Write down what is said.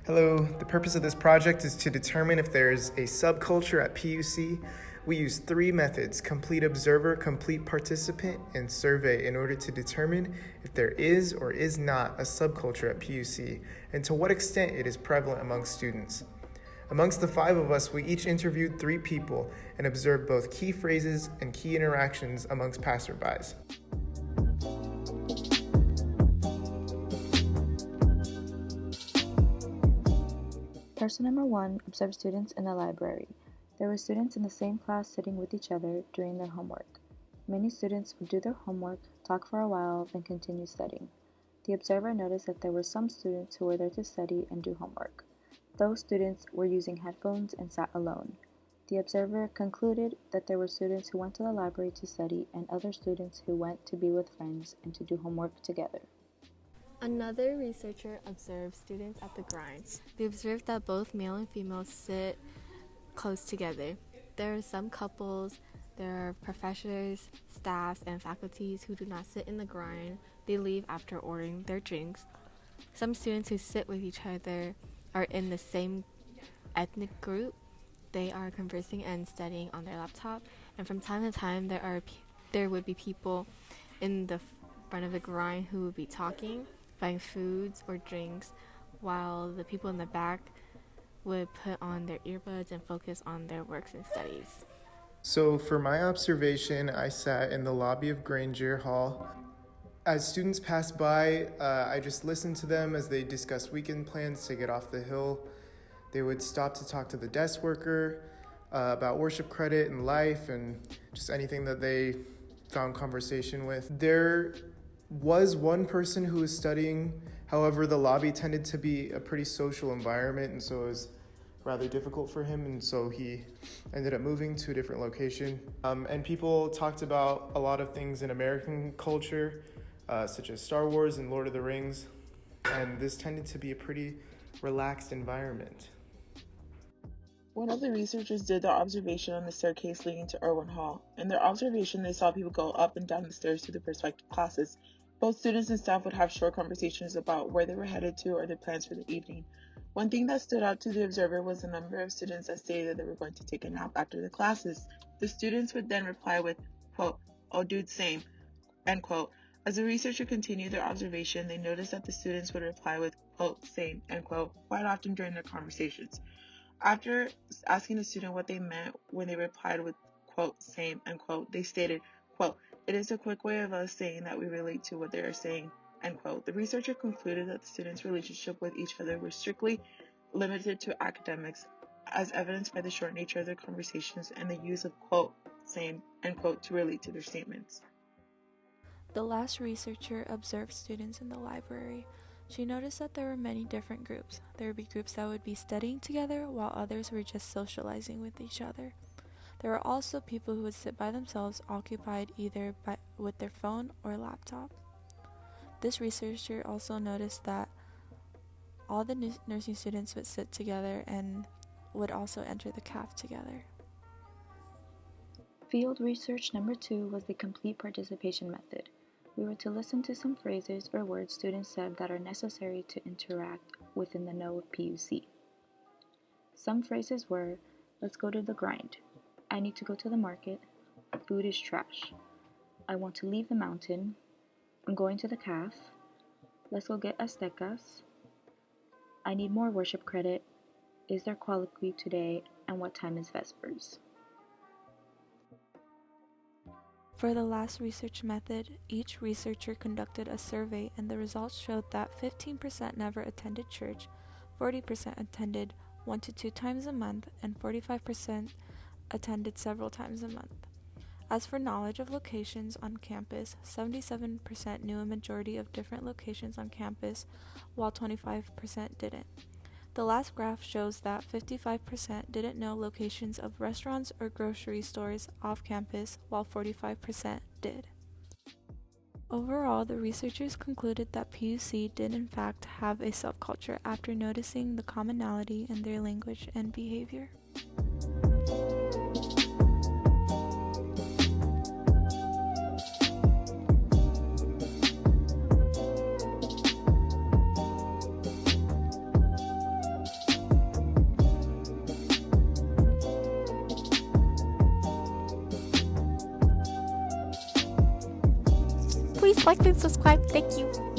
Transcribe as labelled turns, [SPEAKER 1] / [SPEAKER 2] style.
[SPEAKER 1] Hello, the purpose of this project is to determine if there's a subculture at PUC. We use three methods: complete observer, complete participant, and survey in order to determine if there is or is not a subculture at PUC and to what extent it is prevalent among students. Amongst the five of us, we each interviewed three people and observed both key phrases and key interactions amongst passerbys.
[SPEAKER 2] Person number 1 observed students in the library. There were students in the same class sitting with each other doing their homework. Many students would do their homework, talk for a while, then continue studying. The observer noticed that there were some students who were there to study and do homework. Those students were using headphones and sat alone. The observer concluded that there were students who went to the library to study and other students who went to be with friends and to do homework together.
[SPEAKER 3] Another researcher observed students at the grind. They observed that both male and female sit close together. There are some couples, there are professors, staffs, and faculties who do not sit in the grind. They leave after ordering their drinks. Some students who sit with each other are in the same ethnic group. They are conversing and studying on their laptop. And from time to time, there would be people in the front of the grind who would be talking, buying foods or drinks, while the people in the back would put on their earbuds and focus on their works and studies.
[SPEAKER 1] So for my observation, I sat in the lobby of Granger Hall. As students passed by, I just listened to them as they discussed weekend plans to get off the hill. They would stop to talk to the desk worker about worship credit and life and just anything that they found conversation with. There was one person who was studying. However, the lobby tended to be a pretty social environment, and so it was rather difficult for him, and so he ended up moving to a different location. And people talked about a lot of things in American culture, such as Star Wars and Lord of the Rings, and this tended to be a pretty relaxed environment.
[SPEAKER 4] One of the researchers did their observation on the staircase leading to Irwin Hall. In their observation, they saw people go up and down the stairs to their respective classes. Both students and staff would have short conversations about where they were headed to or their plans for the evening. One thing that stood out to the observer was the number of students that stated that they were going to take a nap after the classes. The students would then reply with, quote, "Oh dude, same," end quote. As the researcher continued their observation, they noticed that the students would reply with, quote, "same," end quote, quite often during their conversations. After asking the student what they meant when they replied with, quote, "same," end quote, they stated, quote, "It is a quick way of us saying that we relate to what they are saying," end quote. The researcher concluded that the students' relationship with each other was strictly limited to academics, as evidenced by the short nature of their conversations and the use of, quote, "same," end quote, to relate to their statements.
[SPEAKER 5] The last researcher observed students in the library. She noticed that there were many different groups. There would be groups that would be studying together, while others were just socializing with each other. There were also people who would sit by themselves, occupied either with their phone or laptop. This researcher also noticed that all the nursing students would sit together and would also enter the caf together.
[SPEAKER 2] Field research number 2 was the complete participation method. We were to listen to some phrases or words students said that are necessary to interact within the know of PUC. Some phrases were, "Let's go to the grind," "I need to go to the market," "Food is trash," "I want to leave the mountain," "I'm going to the caf," "Let's go get Aztecas," "I need more worship credit," "Is there colloquy today," and "What time is Vespers?"
[SPEAKER 5] For the last research method, each researcher conducted a survey, and the results showed that 15% never attended church, 40% attended 1 to 2 times a month, and 45% attended several times a month. As for knowledge of locations on campus, 77% knew a majority of different locations on campus, while 25% didn't. The last graph shows that 55% didn't know locations of restaurants or grocery stores off campus, while 45% did. Overall, the researchers concluded that PUC did in fact have a subculture after noticing the commonality in their language and behavior.
[SPEAKER 3] Please like and subscribe. Thank you.